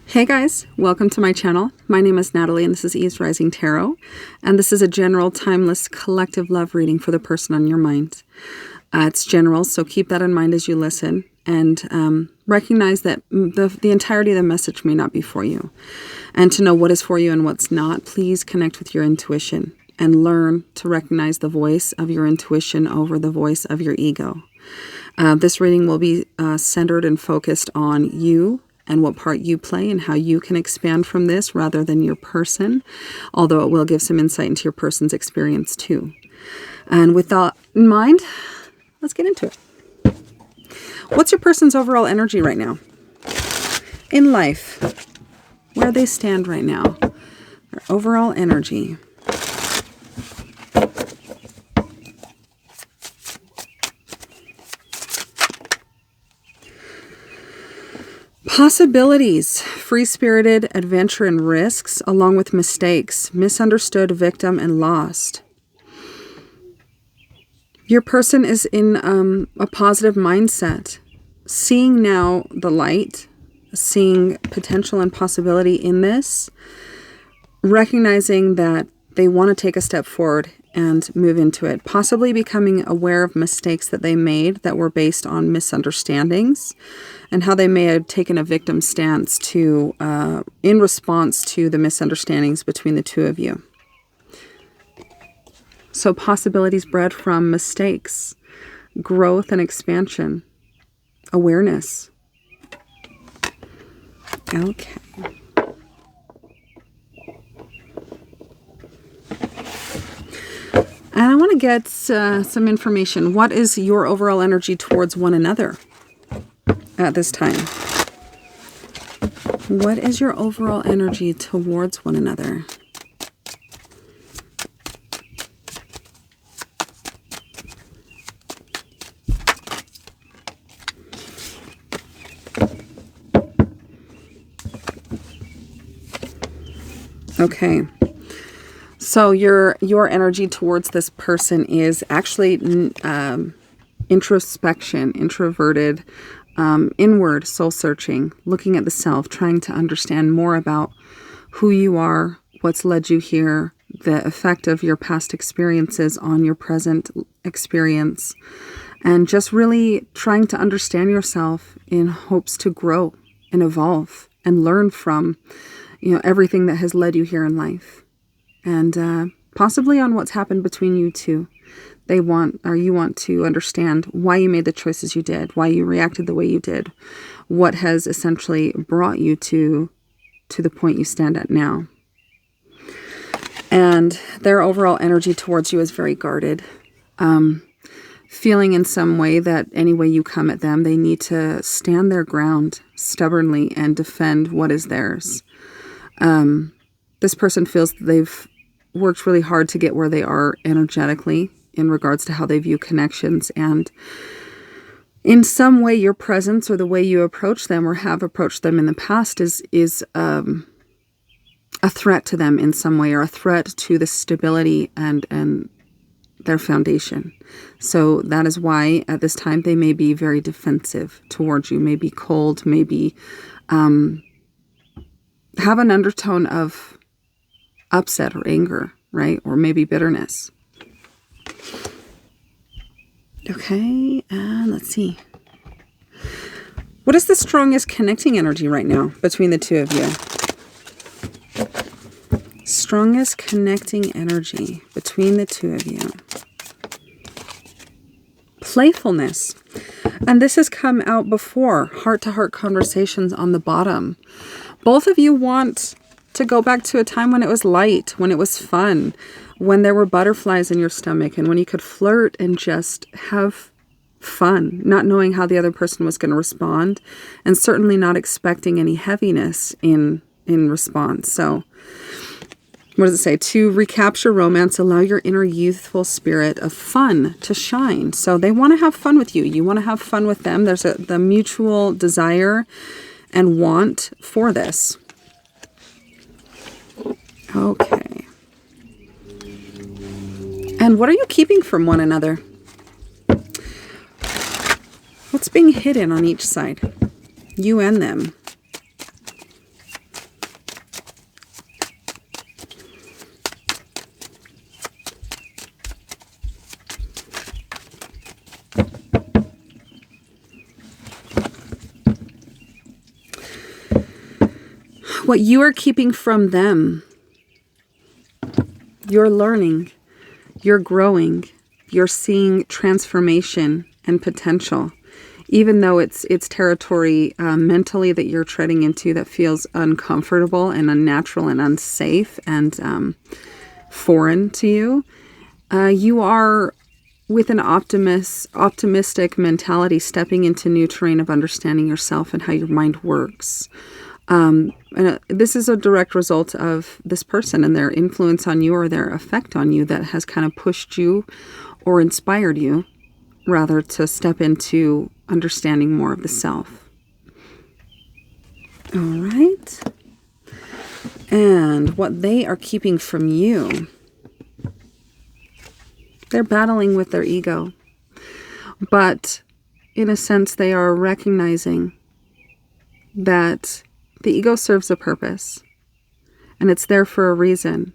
Hey guys, welcome to my channel. My name is Natalie and this is Eve's Rising Tarot. And this is a general, timeless, collective love reading for the person on your mind. It's general, so keep that in mind as you listen. And recognize that the entirety of the message may not be for you. And to know what is for you and what's not, please connect with your intuition and learn to recognize the voice of your intuition over the voice of your ego. This reading will be centered and focused on you and what part you play and how you can expand from this rather than your person, although it will give some insight into your person's experience too. And with that in mind, let's get into it. What's your person's overall energy right now? In life, where they stand right now, their overall energy. Possibilities, free-spirited adventure and risks, along with mistakes, misunderstood, victim, and lost. Your person is in a positive mindset, seeing now the light, seeing potential and possibility in this, recognizing that they want to take a step forward and move into it, possibly becoming aware of mistakes that they made that were based on misunderstandings and how they may have taken a victim stance to in response to the misunderstandings between the two of you. So possibilities bred from mistakes, growth and expansion, awareness. Okay. And I want to get some information. What is your overall energy towards one another at this time? What is your overall energy towards one another? Okay. So your energy towards this person is actually introspection, introverted, inward, soul-searching, looking at the self, trying to understand more about who you are, what's led you here, the effect of your past experiences on your present experience, and just really trying to understand yourself in hopes to grow and evolve and learn from, everything that has led you here in life. And possibly on what's happened between you two. You want to understand why you made the choices you did, why you reacted the way you did, what has essentially brought you to the point you stand at now. And their overall energy towards you is very guarded, feeling in some way that any way you come at them, they need to stand their ground stubbornly and defend what is theirs. This person feels that they've worked really hard to get where they are energetically in regards to how they view connections, and in some way your presence or the way you approach them or have approached them in the past is a threat to them in some way, or a threat to the stability and their foundation. So that is why at this time they may be very defensive towards you, maybe cold, maybe have an undertone of upset or anger, right? Or maybe bitterness. Okay, and let's see. What is the strongest connecting energy right now between the two of you? Strongest connecting energy between the two of you. Playfulness. And this has come out before. Heart-to-heart conversations on the bottom. Both of you want to go back to a time when it was light, when it was fun, when there were butterflies in your stomach, and when you could flirt and just have fun, not knowing how the other person was going to respond, and certainly not expecting any heaviness in response. So, what does it say? To recapture romance, allow your inner youthful spirit of fun to shine. So they want to have fun with you. You want to have fun with them. There's the mutual desire and want for this. Okay. And what are you keeping from one another? What's being hidden on each side? You and them. what you are keeping from them. You're learning, you're growing, you're seeing transformation and potential, even though it's territory mentally that you're treading into that feels uncomfortable and unnatural and unsafe and foreign to you. You are, with an optimistic mentality, stepping into new terrain of understanding yourself and how your mind works. And this is a direct result of this person and their influence on you or their effect on you that has kind of pushed you or inspired you, rather, to step into understanding more of the self. All right. And what they are keeping from you. They're battling with their ego. But in a sense, they are recognizing that the ego serves a purpose, and it's there for a reason.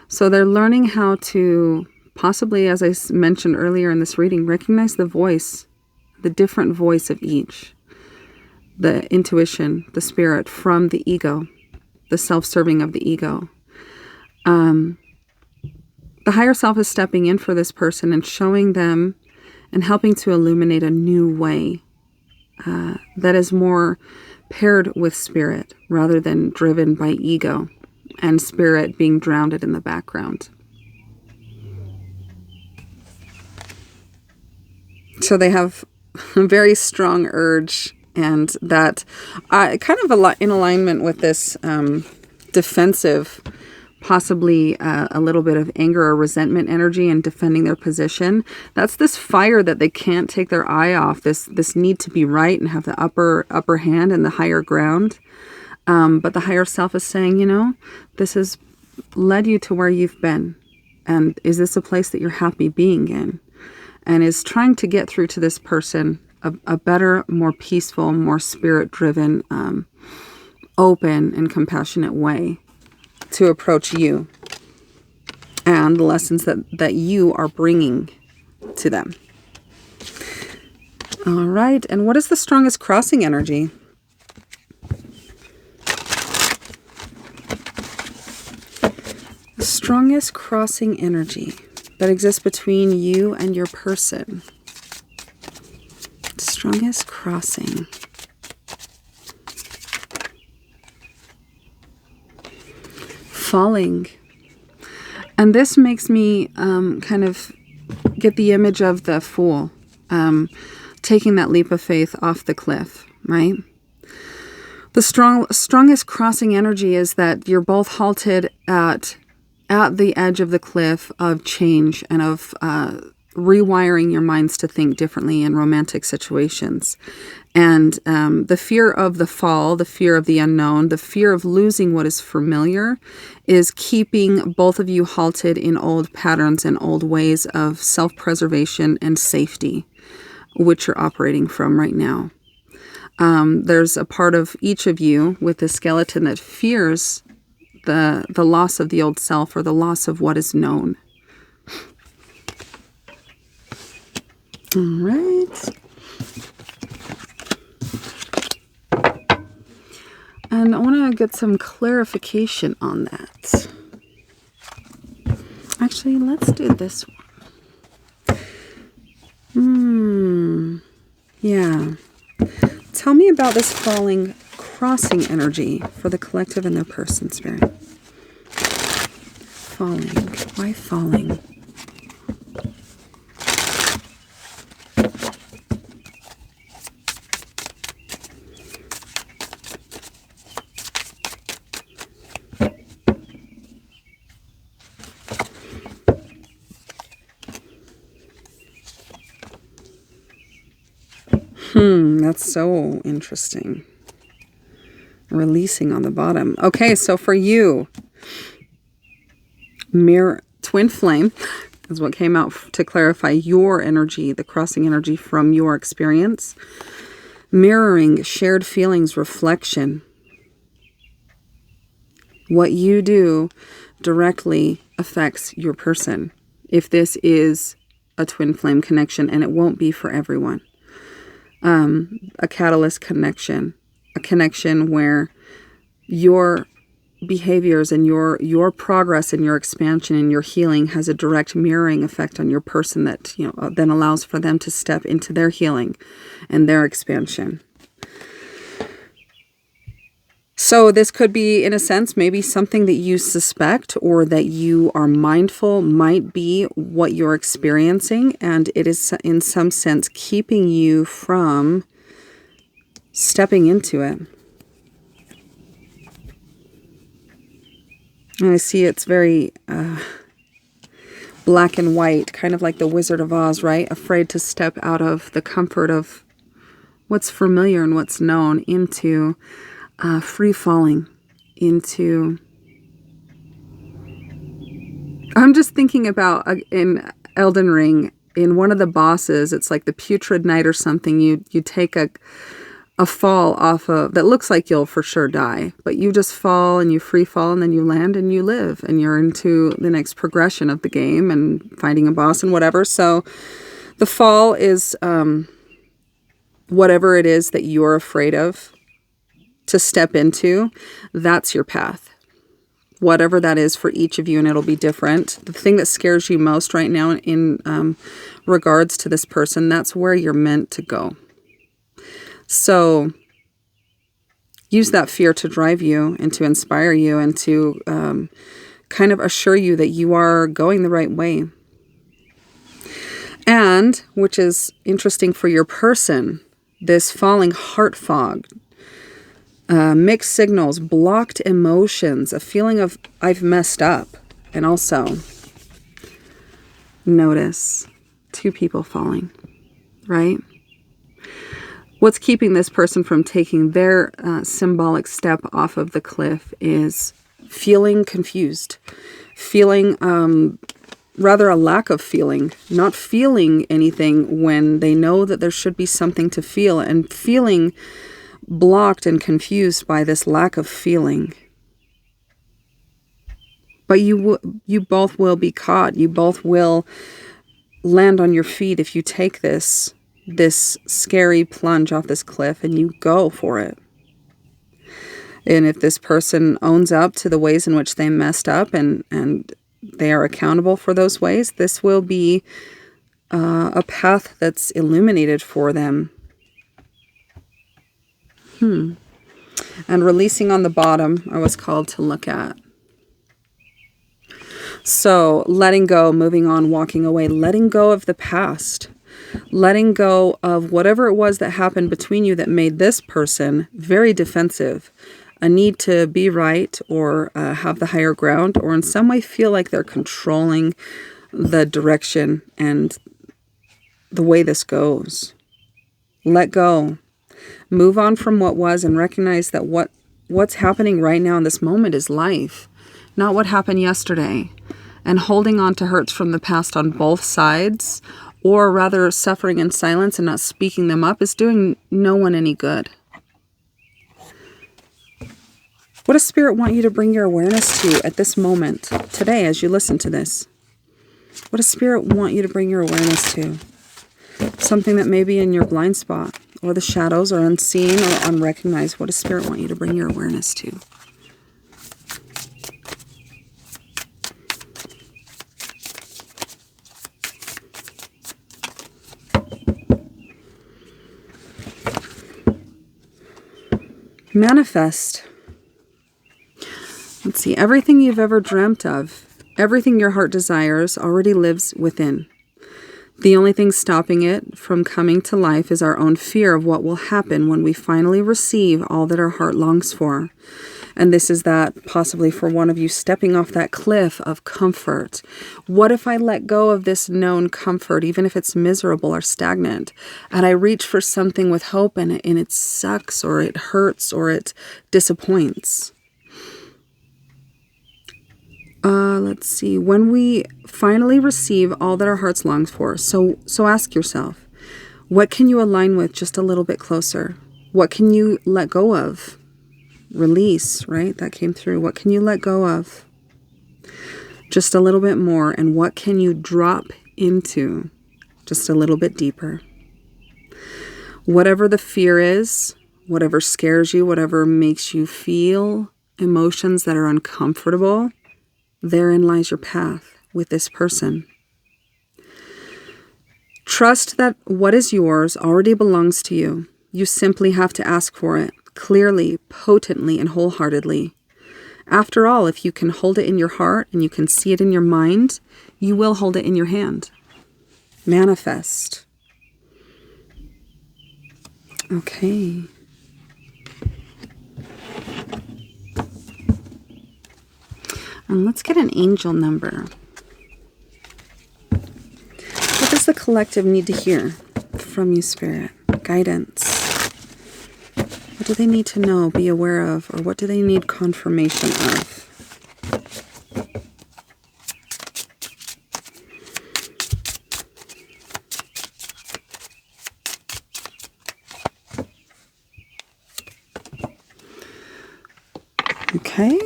So they're learning how to possibly, as I mentioned earlier in this reading, recognize the voice, the different voice of each, the intuition, the spirit from the ego, the self-serving of the ego. The higher self is stepping in for this person and showing them and helping to illuminate a new way that is more paired with spirit rather than driven by ego and spirit being drowned in the background. So they have a very strong urge, and that kind of in alignment with this defensive, possibly a little bit of anger or resentment energy and defending their position. That's this fire that they can't take their eye off, this need to be right and have the upper hand and the higher ground. But the higher self is saying, this has led you to where you've been. And is this a place that you're happy being in? And is trying to get through to this person a better, more peaceful, more spirit-driven, open and compassionate way to approach you and the lessons that you are bringing to them. All right. And what is the strongest crossing energy? The strongest crossing energy that exists between you and your person. Strongest crossing. Falling. And this makes me kind of get the image of the fool taking that leap of faith off the cliff, right? The strongest crossing energy is that you're both halted at the edge of the cliff of change and of rewiring your minds to think differently in romantic situations. And the fear of the fall, the fear of the unknown, the fear of losing what is familiar is keeping both of you halted in old patterns and old ways of self-preservation and safety, which you're operating from right now. There's a part of each of you with the skeleton that fears the loss of the old self or the loss of what is known. All right. And I want to get some clarification on that. Actually, let's do this one. Yeah. Tell me about this falling crossing energy for the collective and their person, spirit. Falling. Why falling? That's so interesting. Releasing on the bottom. Okay, so for you, mirror twin flame is what came out to clarify your energy, the crossing energy from your experience. Mirroring, shared feelings, reflection. What you do directly affects your person. If this is a twin flame connection, and it won't be for everyone. A catalyst connection, a connection where your behaviors and your progress and your expansion and your healing has a direct mirroring effect on your person that, then allows for them to step into their healing and their expansion. So this could be, in a sense, maybe something that you suspect or that you are mindful might be what you're experiencing, and it is in some sense keeping you from stepping into it. And I see it's very black and white, kind of like the Wizard of Oz, right? Afraid to step out of the comfort of what's familiar and what's known into free falling into... I'm just thinking about in Elden Ring, in one of the bosses, it's like the Putrid Knight or something, you take a fall off of, that looks like you'll for sure die, but you just fall and you free fall and then you land and you live and you're into the next progression of the game and fighting a boss and whatever. So the fall is whatever it is that you're afraid of to step into, that's your path. Whatever that is for each of you, and it'll be different. The thing that scares you most right now in regards to this person, that's where you're meant to go. So use that fear to drive you and to inspire you and to kind of assure you that you are going the right way. And, which is interesting for your person, this falling heart fog, mixed signals, blocked emotions, a feeling of I've messed up. And also notice 2 people falling, right? What's keeping this person from taking their symbolic step off of the cliff is feeling confused, feeling rather a lack of feeling, not feeling anything when they know that there should be something to feel, and feeling blocked and confused by this lack of feeling. But you both will be caught. You both will land on your feet if you take this scary plunge off this cliff and you go for it. And if this person owns up to the ways in which they messed up and they are accountable for those ways, this will be a path that's illuminated for them. And releasing on the bottom, I was called to look at. So letting go, moving on, walking away, letting go of the past, letting go of whatever it was that happened between you that made this person very defensive, a need to be right or have the higher ground, or in some way feel like they're controlling the direction and the way this goes. Let go. Move on from what was and recognize that what's happening right now in this moment is life, not what happened yesterday. And holding on to hurts from the past on both sides, or rather suffering in silence and not speaking them up, is doing no one any good. What does Spirit want you to bring your awareness to at this moment, today, as you listen to this? What does Spirit want you to bring your awareness to? Something that may be in your blind spot, or the shadows, or unseen, or unrecognized. What does Spirit want you to bring your awareness to? Manifest. Let's see, everything you've ever dreamt of, everything your heart desires already lives within. The only thing stopping it from coming to life is our own fear of what will happen when we finally receive all that our heart longs for. And this is that possibly for one of you stepping off that cliff of comfort. What if I let go of this known comfort, even if it's miserable or stagnant, and I reach for something with hope and it sucks or it hurts or it disappoints? Let's see. When we finally receive all that our hearts longs for, so ask yourself, what can you align with just a little bit closer? What can you let go of? Release, right? That came through. What can you let go of? Just a little bit more. And what can you drop into just a little bit deeper? Whatever the fear is, whatever scares you, whatever makes you feel emotions that are uncomfortable, therein lies your path with this person. Trust that what is yours already belongs to you. You simply have to ask for it clearly, potently, and wholeheartedly. After all, if you can hold it in your heart and you can see it in your mind, you will hold it in your hand. Manifest. Okay. And let's get an angel number. What does the collective need to hear from you, Spirit? Guidance. What do they need to know, be aware of, or what do they need confirmation of? Okay.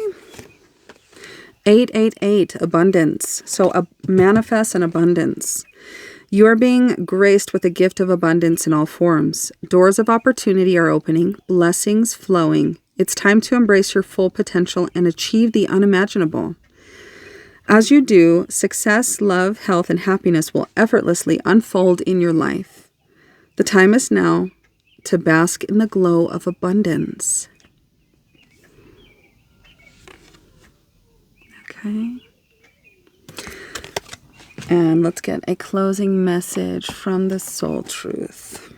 888, abundance. So manifest an abundance. You are being graced with a gift of abundance in all forms. Doors of opportunity are opening, blessings flowing. It's time to embrace your full potential and achieve the unimaginable. As you do, success, love, health, and happiness will effortlessly unfold in your life. The time is now to bask in the glow of abundance. Okay. And let's get a closing message from the Soul Truth.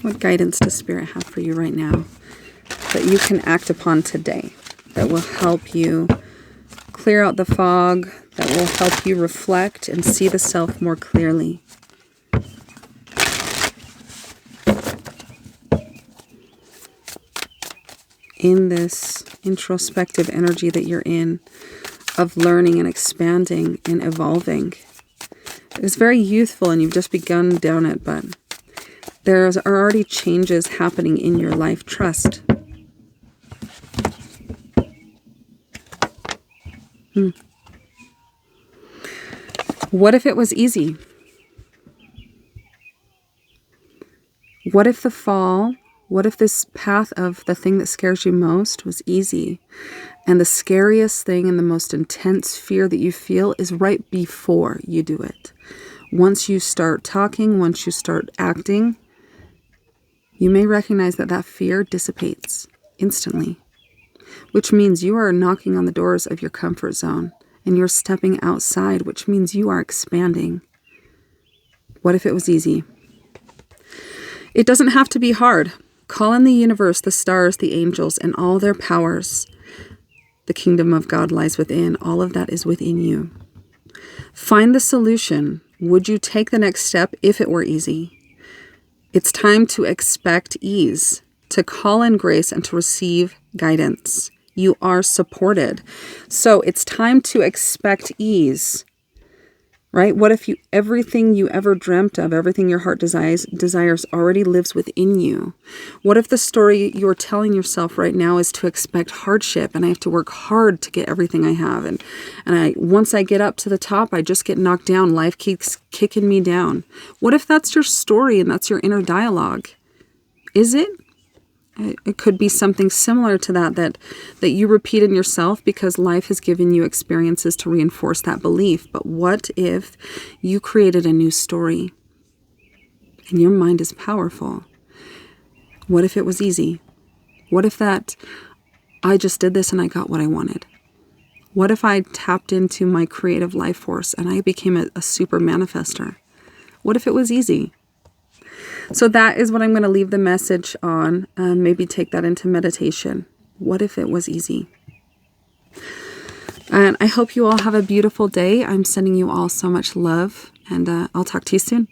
What guidance does Spirit have for you right now that you can act upon today that will help you clear out the fog, that will help you reflect and see the self more clearly? In this introspective energy that you're in, of learning and expanding and evolving. It's very youthful and you've just begun down it, but there are already changes happening in your life. Trust. What if it was easy? What if the fall, what if this path of the thing that scares you most was easy? And the scariest thing and the most intense fear that you feel is right before you do it. Once you start talking, once you start acting, you may recognize that that fear dissipates instantly, which means you are knocking on the doors of your comfort zone and you're stepping outside, which means you are expanding. What if it was easy? It doesn't have to be hard. Call in the universe, the stars, the angels, and all their powers. The kingdom of God lies within. All of that is within you. Find the solution. Would you take the next step if it were easy? It's time to expect ease, to call in grace, and to receive guidance. You are supported. So it's time to expect ease, right? What if everything you ever dreamt of, everything your heart desires already lives within you? What if the story you're telling yourself right now is to expect hardship and I have to work hard to get everything I have, and once I get up to the top, I just get knocked down. Life keeps kicking me down. What if that's your story and that's your inner dialogue? Is it? It could be something similar to that you repeat in yourself because life has given you experiences to reinforce that belief. But what if you created a new story? And your mind is powerful. What if it was easy? What if that I just did this and I got what I wanted? What if I tapped into my creative life force and I became a super manifester? What if it was easy? So that is what I'm going to leave the message on. Maybe take that into meditation. What if it was easy? And I hope you all have a beautiful day. I'm sending you all so much love, and I'll talk to you soon.